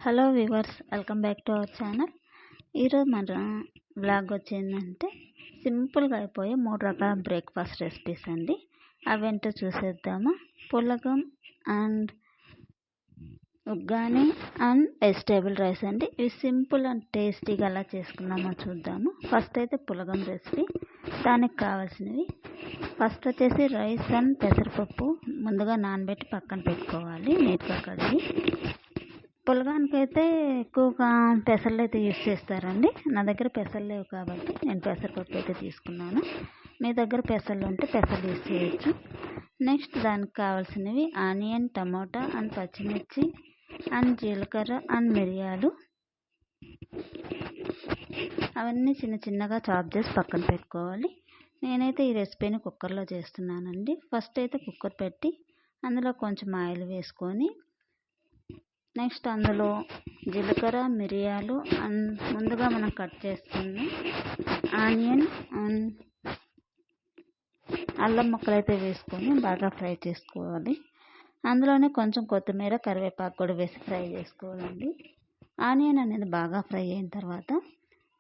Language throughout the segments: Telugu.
Hello viewers, welcome back to our channel. ఈరోజు మన బ్లాగ్ వచ్చిందంటే సింపుల్గా అయిపోయే 3 రకాల బ్రేక్ఫాస్ట్ రెసిపీస్ అండి. అవేంటో చూసేద్దామా. పులగం అండ్ ఉగ్గాని అండ్ వెజిటేబుల్ రైస్ అండి. ఇవి సింపుల్ అండ్ టేస్టీగా ఎలా చేసుకుందామో చూద్దాము. ఫస్ట్ అయితే పులగం రెసిపీ. దానికి కావాల్సినవి ఫస్ట్ వచ్చేసి రైస్ అండ్ పెసరపప్పు ముందుగా నానబెట్టి పక్కన పెట్టుకోవాలి, నీట్గా కడిగి. పులగానికి అయితే ఎక్కువగా పెసర్లు అయితే యూస్ చేస్తారండి. నా దగ్గర పెసర్లు లేవు కాబట్టి నేను పెసరపప్పు అయితే తీసుకున్నాను. మీ దగ్గర పెసర్లు ఉంటే పెసర్లు యూస్ చేయొచ్చు. నెక్స్ట్ దానికి కావాల్సినవి ఆనియన్, టమోటా అండ్ పచ్చిమిర్చి అండ్ జీలకర్ర అండ్ మిరియాలు. అవన్నీ చిన్న చిన్నగా చాప్ చేసి పక్కన పెట్టుకోవాలి. నేనైతే ఈ రెసిపీని కుక్కర్లో చేస్తున్నానండి. ఫస్ట్ అయితే కుక్కర్ పెట్టి అందులో కొంచెం ఆయిల్ వేసుకొని నెక్స్ట్ అందులో జీలకర్ర, మిరియాలు అండ్ ముందుగా మనం కట్ చేసుకున్న ఆనియన్ అండ్ అల్లం ముక్కలు అయితే వేసుకొని బాగా ఫ్రై చేసుకోవాలి. అందులోనే కొంచెం కొత్తిమీర, కరివేపాకు కూడా వేసి ఫ్రై చేసుకోవాలండి. ఆనియన్ అనేది బాగా ఫ్రై అయిన తర్వాత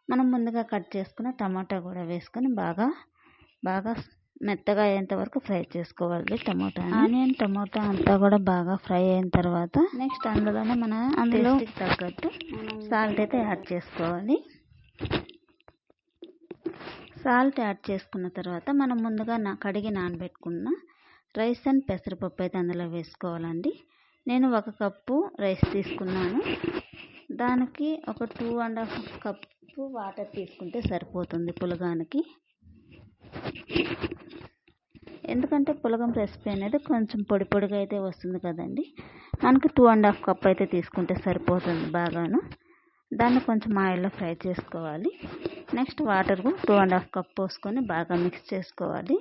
మనం ముందుగా కట్ చేసుకున్న టమాటా కూడా వేసుకొని బాగా మెత్తగా అయ్యేంత వరకు ఫ్రై చేసుకోవాలి. ఆనియన్, టమాటా అంతా కూడా బాగా ఫ్రై అయిన తర్వాత నెక్స్ట్ అందులోనే అందులో తగ్గట్టు సాల్ట్ అయితే యాడ్ చేసుకోవాలి. సాల్ట్ యాడ్ చేసుకున్న తర్వాత మనం ముందుగా కడిగి నానబెట్టుకున్న రైస్ అండ్ పెసరపప్పు అయితే అందులో వేసుకోవాలండి. నేను 1 కప్పు రైస్ తీసుకున్నాను. దానికి ఒక 2.5 కప్పు వాటర్ తీసుకుంటే సరిపోతుంది పులగానికి. ఎందుకంటే పులగం రెసిపీ అనేది కొంచెం పొడి పొడిగా అయితే వస్తుంది కదండి. మనకు 2.5 కప్ అయితే తీసుకుంటే సరిపోతుంది బాగాను. దాన్ని కొంచెం ఆయిల్లో ఫ్రై చేసుకోవాలి. నెక్స్ట్ వాటర్ 2.5 కప్ పోసుకొని బాగా మిక్స్ చేసుకోవాలి.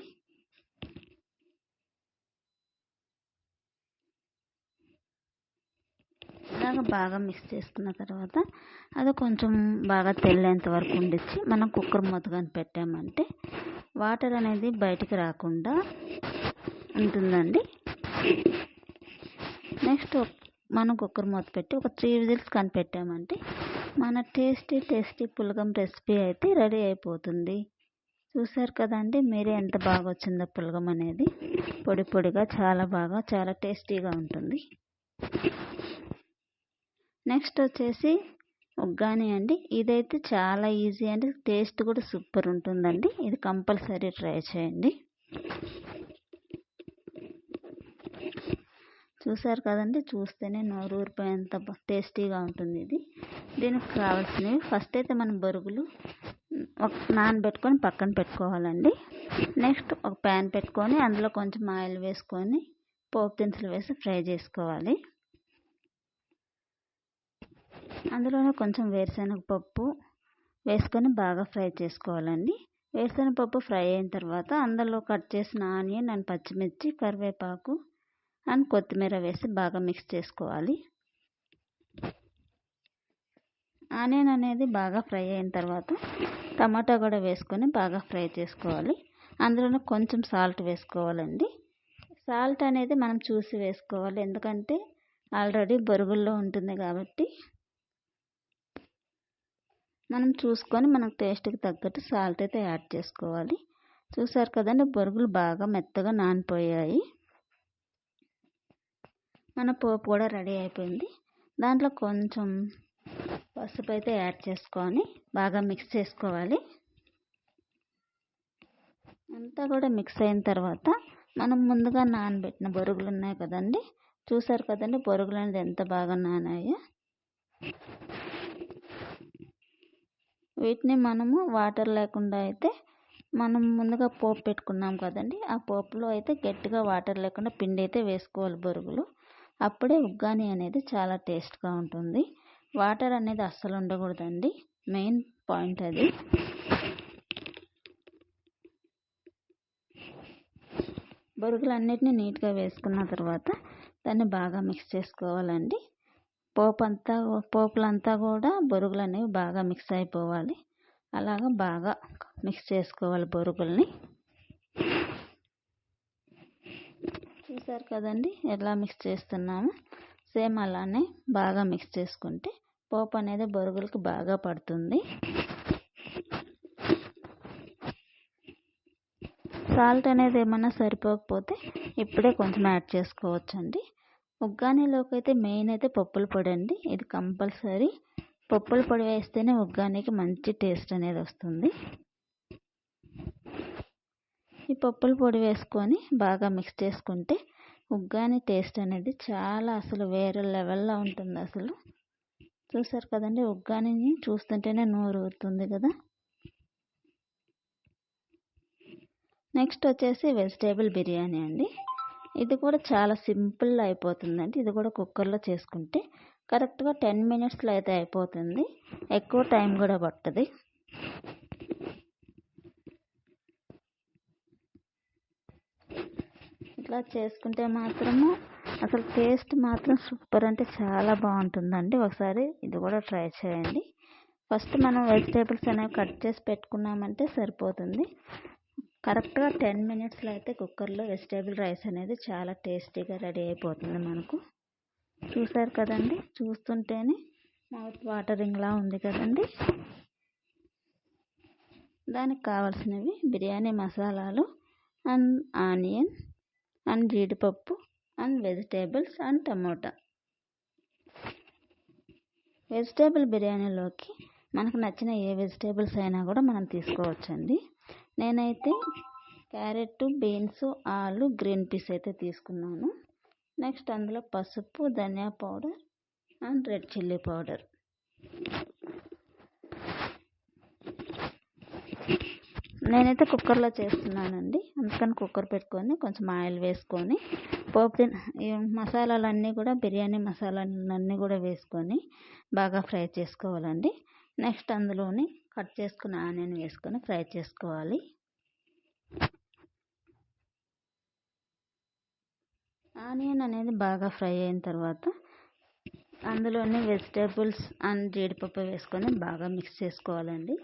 ఇలాగ బాగా మిక్స్ చేసుకున్న తర్వాత అది కొంచెం బాగా తెల్లేంత వరకు ఉండిచ్చి మనం కుక్కర్ మూతగాని పెట్టామంటే వాటర్ అనేది బయటికి రాకుండా ఉంటుందండి. నెక్స్ట్ మనం కుక్కర్ మూత పెట్టి ఒక 3 విజిల్స్ కానీ పెట్టామంటే మన టేస్టీ పులగం రెసిపీ అయితే రెడీ అయిపోతుంది. చూసారు కదండి మీరే ఎంత బాగా వచ్చిందో పులగం అనేది. పొడి పొడిగా చాలా టేస్టీగా ఉంటుంది. నెక్స్ట్ వచ్చేసి ఉగ్గాని అండి. ఇదైతే చాలా ఈజీ అండి, టేస్ట్ కూడా సూపర్ ఉంటుందండి. ఇది కంపల్సరీ ట్రై చేయండి. చూసారు కదండి, చూస్తేనే నోరు ఊరిపోయేంత టేస్టీగా ఉంటుంది ఇది. దీనికి కావాల్సినవి ఫస్ట్ అయితే మనం బొరుగులు నానబెట్టుకొని పక్కన పెట్టుకోవాలండి. నెక్స్ట్ ఒక ప్యాన్ పెట్టుకొని అందులో కొంచెం ఆయిల్ వేసుకొని పోపు దినుసులు వేసి ఫ్రై చేసుకోవాలి. అందులోనే కొంచెం వేరుశనగపప్పు వేసుకొని బాగా ఫ్రై చేసుకోవాలండి. వేరుశనగపప్పు ఫ్రై అయిన తర్వాత అందులో కట్ చేసిన ఆనియన్ అండ్ పచ్చిమిర్చి, కరివేపాకు అండ్ కొత్తిమీర వేసి బాగా మిక్స్ చేసుకోవాలి. ఆనియన్ అనేది బాగా ఫ్రై అయిన తర్వాత టమాటా కూడా వేసుకొని బాగా ఫ్రై చేసుకోవాలి. అందులోనే కొంచెం సాల్ట్ వేసుకోవాలండి. సాల్ట్ అనేది మనం చూసి వేసుకోవాలి, ఎందుకంటే ఆల్రెడీ బొరుగుల్లో ఉంటుంది కాబట్టి మనం చూసుకొని మనకు టేస్ట్కి తగ్గట్టు సాల్ట్ అయితే యాడ్ చేసుకోవాలి. చూసారు కదండి, బొరుగులు బాగా మెత్తగా నానిపోయాయి. మన పోపు కూడా రెడీ అయిపోయింది. దాంట్లో కొంచెం పసుపు అయితే యాడ్ చేసుకొని బాగా మిక్స్ చేసుకోవాలి. అంతా కూడా మిక్స్ అయిన తర్వాత మనం ముందుగా నానబెట్టిన బొరుగులు ఉన్నాయి కదండి. చూసారు కదండి బొరుగులు అనేది ఎంత బాగా నానాయో. వీటిని మనము వాటర్ లేకుండా అయితే మనం ముందుగా పోపు పెట్టుకున్నాం కదండి, ఆ పోపులో అయితే గట్టిగా వాటర్ లేకుండా పిండి అయితే వేసుకోవాలి బొరుగులు. అప్పుడే ఉగ్గాని అనేది చాలా టేస్ట్గా ఉంటుంది. వాటర్ అనేది అస్సలు ఉండకూడదండి, మెయిన్ పాయింట్ అది. బొరుగులు అన్నిటినీ నీట్గా వేసుకున్న తర్వాత దాన్ని బాగా మిక్స్ చేసుకోవాలండి. పోపులంతా కూడా బొరుగులు అనేవి బాగా మిక్స్ అయిపోవాలి. అలాగా బాగా మిక్స్ చేసుకోవాలి బొరుగుల్ని. చూసారు కదండి ఎలా మిక్స్ చేస్తున్నాము. సేమ్ అలానే బాగా మిక్స్ చేసుకుంటే పోపు అనేది బొరుగులకి బాగా పడుతుంది. సాల్ట్ అనేది ఏమన్నా సరిపోకపోతే ఇప్పుడే కొంచెం యాడ్ చేసుకోవచ్చండి. ఉగ్గానీలోకి అయితే మెయిన్ అయితే పప్పుల పొడి అండి. ఇది కంపల్సరీ. పప్పుల పొడి వేస్తేనే ఉగ్గానీకి మంచి టేస్ట్ అనేది వస్తుంది. ఈ పప్పుల పొడి వేసుకొని బాగా మిక్స్ చేసుకుంటే ఉగ్గాని టేస్ట్ అనేది చాలా అసలు వేరే లెవెల్లో ఉంటుంది. అసలు చూసారు కదండి, ఉగ్గానిని చూస్తుంటేనే నోరు ఊరుతుంది కదా. నెక్స్ట్ వచ్చేసి వెజిటేబుల్ బిర్యానీ అండి. ఇది కూడా చాలా సింపుల్ అయిపోతుందండి. ఇది కూడా కుక్కర్లో చేసుకుంటే కరెక్ట్గా 10 మినిట్స్లో అయితే అయిపోతుంది. ఎక్కువ టైం కూడా పడుతుంది. ఇట్లా చేసుకుంటే మాత్రము అసలు టేస్ట్ మాత్రం సూపర్ అంటే చాలా బాగుంటుందండి. ఒకసారి ఇది కూడా ట్రై చేయండి. ఫస్ట్ మనం వెజిటేబుల్స్ అనేవి కట్ చేసి పెట్టుకున్నామంటే సరిపోతుంది. కరెక్ట్గా 10 మినిట్స్లో అయితే కుక్కర్లో వెజిటేబుల్ రైస్ అనేది చాలా టేస్టీగా రెడీ అయిపోతుంది మనకు. చూసారు కదండి, చూస్తుంటేనే మౌత్ వాటరింగ్లా ఉంది కదండి. దానికి కావాల్సినవి బిర్యానీ మసాలాలు అండ్ ఆనియన్ అండ్ జీడిపప్పు and vegetables and tomato. Vegetable బిర్యానీలోకి మనకు నచ్చిన ఏ వెజిటేబుల్స్ అయినా కూడా మనం తీసుకోవచ్చండి. నేనైతే క్యారెట్, బీన్స్, ఆలు, గ్రీన్ పీస్ అయితే తీసుకున్నాను. నెక్స్ట్ అందులో పసుపు, ధనియా powder and red chilli powder. నేనైతే కుక్కర్లో చేస్తున్నానండి. అందుకని కుక్కర్ పెట్టుకొని కొంచెం ఆయిల్ వేసుకొని పోపు ఈ మసాలాలన్నీ కూడా బిర్యానీ మసాలాలన్నీ కూడా వేసుకొని బాగా ఫ్రై చేసుకోవాలండి. నెక్స్ట్ అందులోని కట్ చేసుకున్న ఆనియన్ వేసుకొని ఫ్రై చేసుకోవాలి. ఆనియన్ అనేది బాగా ఫ్రై అయిన తర్వాత అందులోని వెజిటేబుల్స్ అండ్ జీడిపప్పు వేసుకొని బాగా మిక్స్ చేసుకోవాలండి.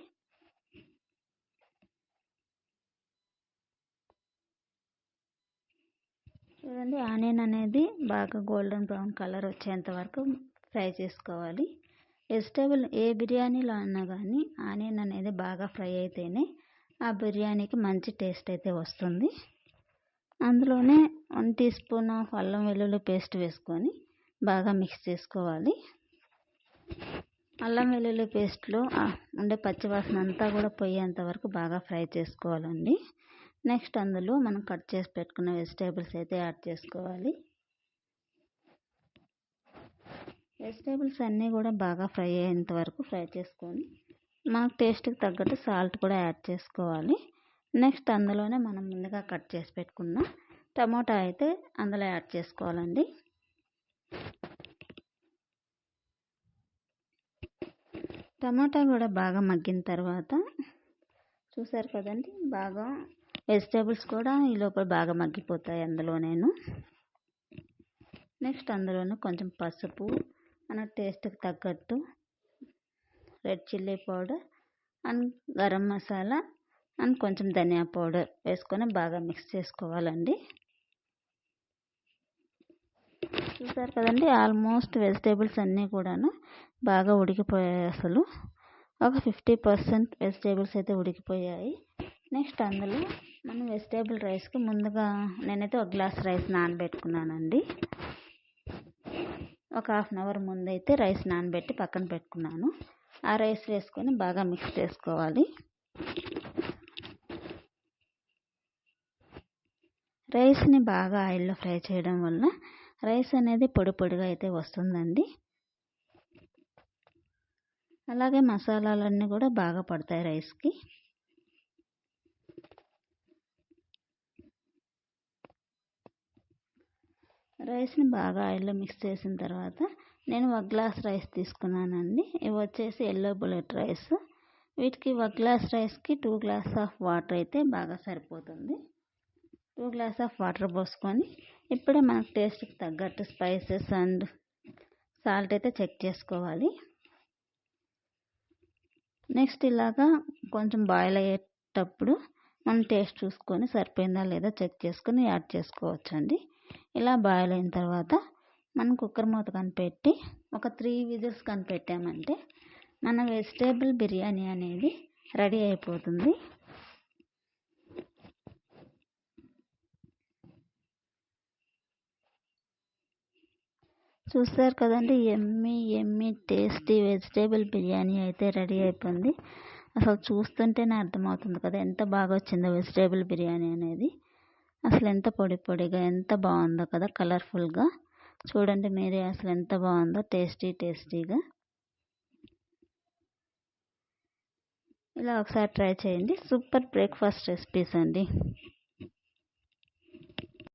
చూడండి, ఆనియన్ అనేది బాగా గోల్డెన్ బ్రౌన్ కలర్ వచ్చేంత వరకు ఫ్రై చేసుకోవాలి. వెజిటేబుల్ ఏ బిర్యానీలో అన్నా కానీ ఆనియన్ అనేది బాగా ఫ్రై అయితేనే ఆ బిర్యానీకి మంచి టేస్ట్ అయితే వస్తుంది. అందులోనే 1 టీ స్పూన్ ఆఫ్ అల్లం వెల్లుల్లి పేస్ట్ వేసుకొని బాగా మిక్స్ చేసుకోవాలి. అల్లం వెల్లుల్లి పేస్ట్లో ఉండే పచ్చివాసన అంతా కూడా పోయేంత వరకు బాగా ఫ్రై చేసుకోవాలండి. నెక్స్ట్ అందులో మనం కట్ చేసి పెట్టుకున్న వెజిటేబుల్స్ అయితే యాడ్ చేసుకోవాలి. వెజిటేబుల్స్ అన్నీ కూడా బాగా ఫ్రై అయ్యేంత వరకు ఫ్రై చేసుకొని మనకు టేస్ట్కి తగ్గట్టు సాల్ట్ కూడా యాడ్ చేసుకోవాలి. నెక్స్ట్ అందులోనే మనం ముందుగా కట్ చేసి పెట్టుకున్న టమోటా అయితే అందులో యాడ్ చేసుకోవాలండి. టమాటా కూడా బాగా మగ్గిన తర్వాత చూసారు కదండి, బాగా వెజిటేబుల్స్ కూడా ఈ లోపల బాగా మగ్గిపోతాయి అందులోనేను. నెక్స్ట్ అందులోనే కొంచెం పసుపు, మన టేస్ట్కి తగ్గట్టు red chilli powder and garam masala and కొంచెం ధనియా పౌడర్ వేసుకొని బాగా మిక్స్ చేసుకోవాలండి. చూసారు కదండి, ఆల్మోస్ట్ వెజిటేబుల్స్ అన్నీ కూడాను బాగా ఉడికిపోయాయి. అసలు ఒక 50% వెజిటేబుల్స్ అయితే ఉడికిపోయాయి. నెక్స్ట్ అందులో మనం వెజిటేబుల్ రైస్కి ముందుగా నేనైతే 1 గ్లాస్ రైస్ నానబెట్టుకున్నానండి. ఒక 1/2 అవర్ ముందైతే రైస్ నానబెట్టి పక్కన పెట్టుకున్నాను. ఆ రైస్ వేసుకొని బాగా మిక్స్ చేసుకోవాలి. రైస్ని బాగా ఆయిల్లో ఫ్రై చేయడం వల్ల రైస్ అనేది పొడి పొడిగా అయితే వస్తుందండి. అలాగే మసాలాలన్నీ కూడా బాగా పడతాయి రైస్కి. రైస్ని బాగా ఆయిల్లో మిక్స్ చేసిన తర్వాత నేను 1 గ్లాస్ రైస్ తీసుకున్నానండి. ఇవి వచ్చేసి ఎల్లో బుల్లెట్ రైస్. వీటికి 1 గ్లాస్ రైస్కి 2 గ్లాస్ ఆఫ్ వాటర్ అయితే బాగా సరిపోతుంది. 2 గ్లాస్ ఆఫ్ వాటర్ పోసుకొని ఇప్పుడే మనకు టేస్ట్కి తగ్గట్టు స్పైసెస్ అండ్ సాల్ట్ అయితే చెక్ చేసుకోవాలి. నెక్స్ట్ ఇలాగా కొంచెం బాయిల్ అయ్యేటప్పుడు మనం టేస్ట్ చూసుకొని సరిపోయిందా లేదా చెక్ చేసుకొని యాడ్ చేసుకోవచ్చండి. ఇలా బాయిల్ అయిన తర్వాత మనం కుక్కర్ మూత కనిపెట్టి ఒక 3 విజిల్స్ కనిపెట్టామంటే మన వెజిటేబుల్ బిర్యానీ అనేది రెడీ అయిపోతుంది. చూస్తారు కదండి, Emmy Emmy tasty vegetable biryani అయితే రెడీ అయిపోయింది. అసలు చూస్తుంటేనే అర్థమవుతుంది కదా ఎంత బాగా వచ్చిందో వెజిటేబుల్ బిర్యానీ అనేది. అసలు ఎంత పొడి పొడిగా ఎంత బాగుందో కదా, కలర్ఫుల్గా. చూడండి మీరే అసలు ఎంత బాగుందో, టేస్టీగా. ఇలా ఒకసారి ట్రై చేయండి. సూపర్ బ్రేక్ఫాస్ట్ రెసిపీస్ అండి.